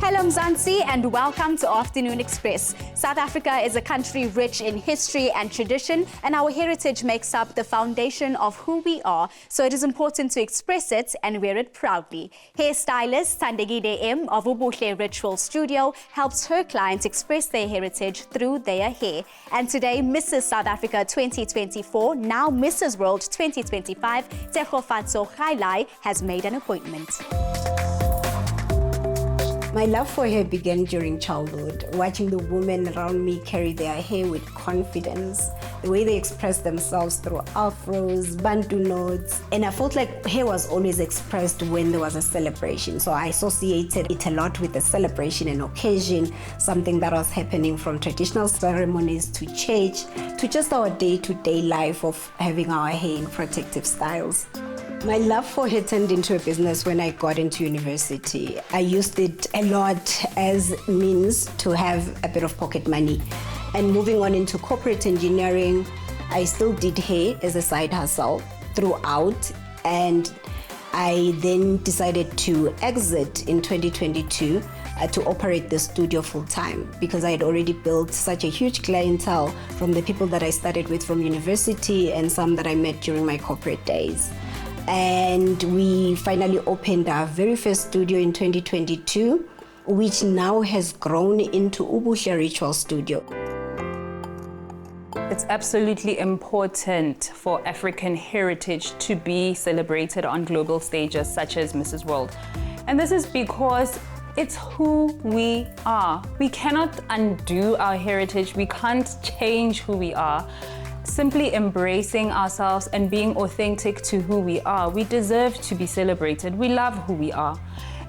Hello Mzansi and welcome to Afternoon Express. South Africa is a country rich in history and tradition, and our heritage makes up the foundation of who we are, so it is important to express it and wear it proudly. Hairstylist Thandegile M of Ubuhle Ritual Studio helps her clients express their heritage through their hair. And today, Mrs. South Africa 2024, now Mrs. World 2025, Tegofatso Khailai has made an appointment. My love for hair began during childhood, watching the women around me carry their hair with confidence, the way they express themselves through afros, bantu knots, and I felt like hair was always expressed when there was a celebration. So I associated it a lot with a celebration and occasion, something that was happening from traditional ceremonies to church, to just our day-to-day life of having our hair in protective styles. My love for hair turned into a business when I got into university. I used it a lot as means to have a bit of pocket money. And moving on into corporate engineering, I still did hair as a side hustle throughout. And I then decided to exit in 2022 to operate the studio full time, because I had already built such a huge clientele from the people that I started with from university and some that I met during my corporate days. And we finally opened our very first studio in 2022, which now has grown into Ubuhle Ritual Studio. It's absolutely important for African heritage to be celebrated on global stages such as Mrs. World. And this is because it's who we are. We cannot undo our heritage. We can't change who we are. Simply embracing ourselves and being authentic to who we are, we deserve to be celebrated. We love who we are.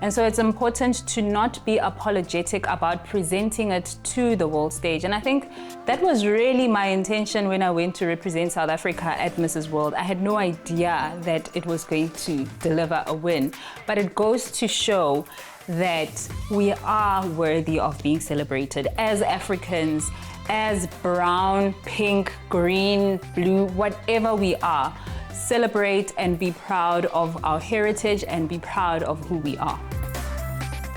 And so it's important to not be apologetic about presenting it to the world stage. And I think that was really my intention when I went to represent South Africa at Mrs. World. I had no idea that it was going to deliver a win, but it goes to show that we are worthy of being celebrated as Africans, as brown, pink, green, blue, whatever we are. Celebrate and be proud of our heritage and be proud of who we are.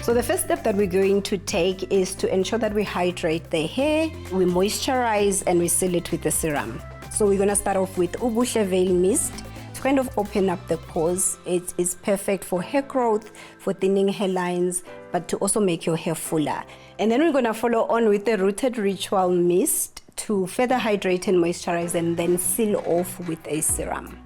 So the first step that we're going to take is to ensure that we hydrate the hair, we moisturize, and we seal it with the serum. So we're gonna start off with Ubuhle Veil Mist to kind of open up the pores. It is perfect for hair growth, for thinning hairlines, but to also make your hair fuller. And then we're gonna follow on with the Rooted Ritual Mist to further hydrate and moisturize and then seal off with a serum.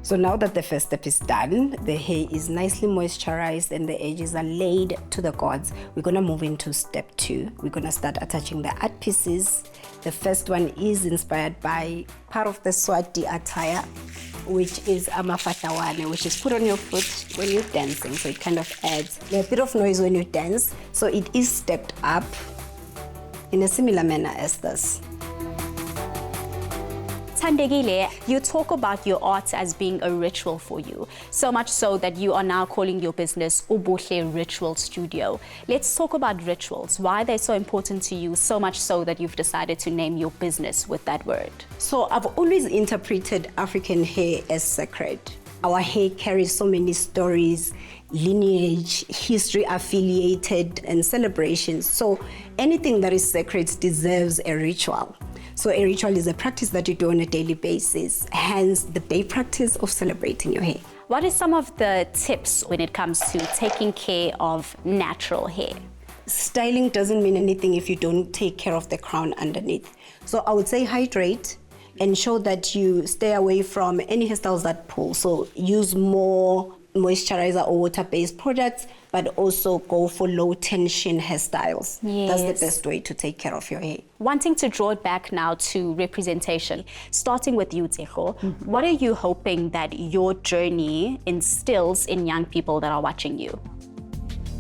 So now that the first step is done, the hair is nicely moisturized and the edges are laid to the gods, we're gonna move into step 2. We're gonna start attaching the art pieces. The first one is inspired by part of the Swati attire, which is amafatawane, which is put on your foot when you're dancing. So it kind of adds a bit of noise when you dance. So it is stepped up in a similar manner as this. Thandegile, you talk about your art as being a ritual for you, so much so that you are now calling your business Ubuhle Ritual Studio. Let's talk about rituals. Why they're so important to you, so much so that you've decided to name your business with that word. So I've always interpreted African hair as sacred. Our hair carries so many stories, lineage, history affiliated, and celebrations. So anything that is sacred deserves a ritual. So a ritual is a practice that you do on a daily basis, hence the day practice of celebrating your hair. What are some of the tips when it comes to taking care of natural hair? Styling doesn't mean anything if you don't take care of the crown underneath. So I would say hydrate, ensure that you stay away from any hairstyles that pull. So use more moisturizer or water-based products, but also go for low-tension hairstyles. Yes. That's the best way to take care of your hair. Wanting to draw it back now to representation, starting with you, Tsego, what are you hoping that your journey instills in young people that are watching you?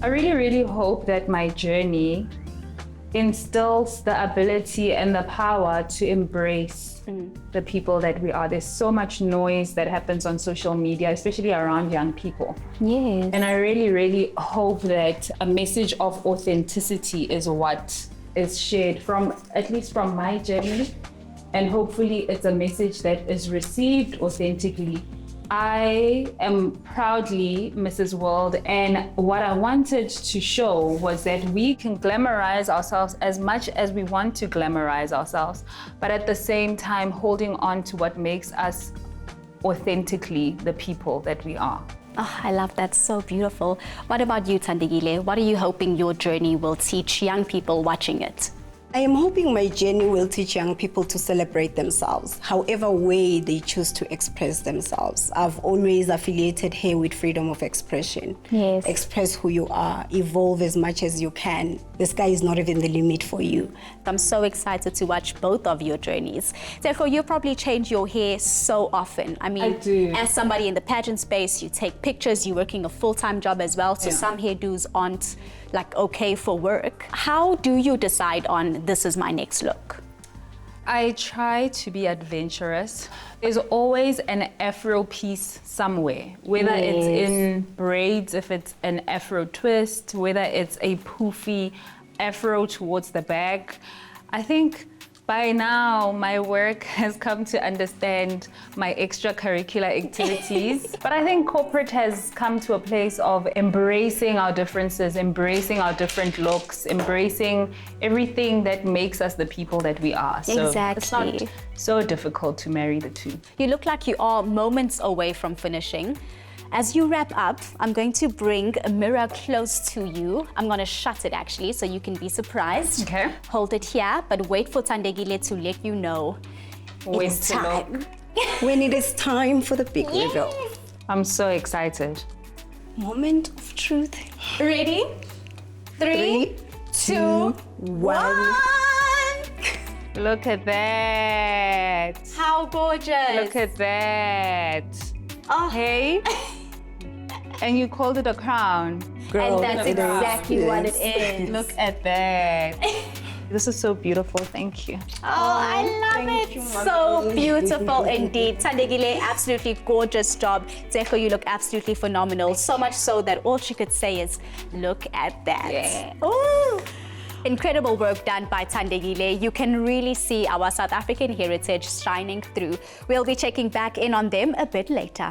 I really, really hope that my journey instills the ability and the power to embrace the people that we are. There's so much noise that happens on social media, especially around young people. Yes. And I really, really hope that a message of authenticity is what is shared from, at least from my journey. And hopefully it's a message that is received authentically I am proudly Mrs. World, and what I wanted to show was that we can glamorize ourselves as much as we want to glamorize ourselves, but at the same time holding on to what makes us authentically the people that we are. Oh, I love that. So beautiful. What about you, Thandegile? What are you hoping your journey will teach young people watching it? I am hoping my journey will teach young people to celebrate themselves, however way they choose to express themselves. I've always affiliated here with freedom of expression. Yes. Express who you are, evolve as much as you can. The sky is not even the limit for you. I'm so excited to watch both of your journeys. Therefore, you probably change your hair so often. I mean, I do. As somebody in the pageant space, you take pictures, you're working a full-time job as well, so some hairdos aren't like okay for work. How do you decide on this is my next look? I try to be adventurous. There's always an Afro piece somewhere, whether it's in braids, if it's an Afro twist, whether it's a poofy Afro towards the back. I think by now my work has come to understand my extracurricular activities. But I think corporate has come to a place of embracing our differences, embracing our different looks, embracing everything that makes us the people that we are. So it's not so difficult to marry the two. You look like you are moments away from finishing. As you wrap up, I'm going to bring a mirror close to you. I'm going to shut it actually so you can be surprised. Okay. Hold it here, but wait for Thandegile to let you know When it's to time. look. When it is time for the big reveal. I'm so excited. Moment of truth. Ready? 3, 2, 1. Look at that. How gorgeous. Look at that. Oh. Hey. And you called it a crown. Girl, And that's it is. exactly what it Yes. is. Look at that. This is so beautiful. Thank you. Oh, I love thank it. you, So Mommy. beautiful indeed. Thandegile, absolutely gorgeous job. Zeko, you look absolutely phenomenal. So much so that all she could say is, look at that. Yeah. Ooh. Incredible work done by Thandegile. You can really see our South African heritage shining through. We'll be checking back in on them a bit later.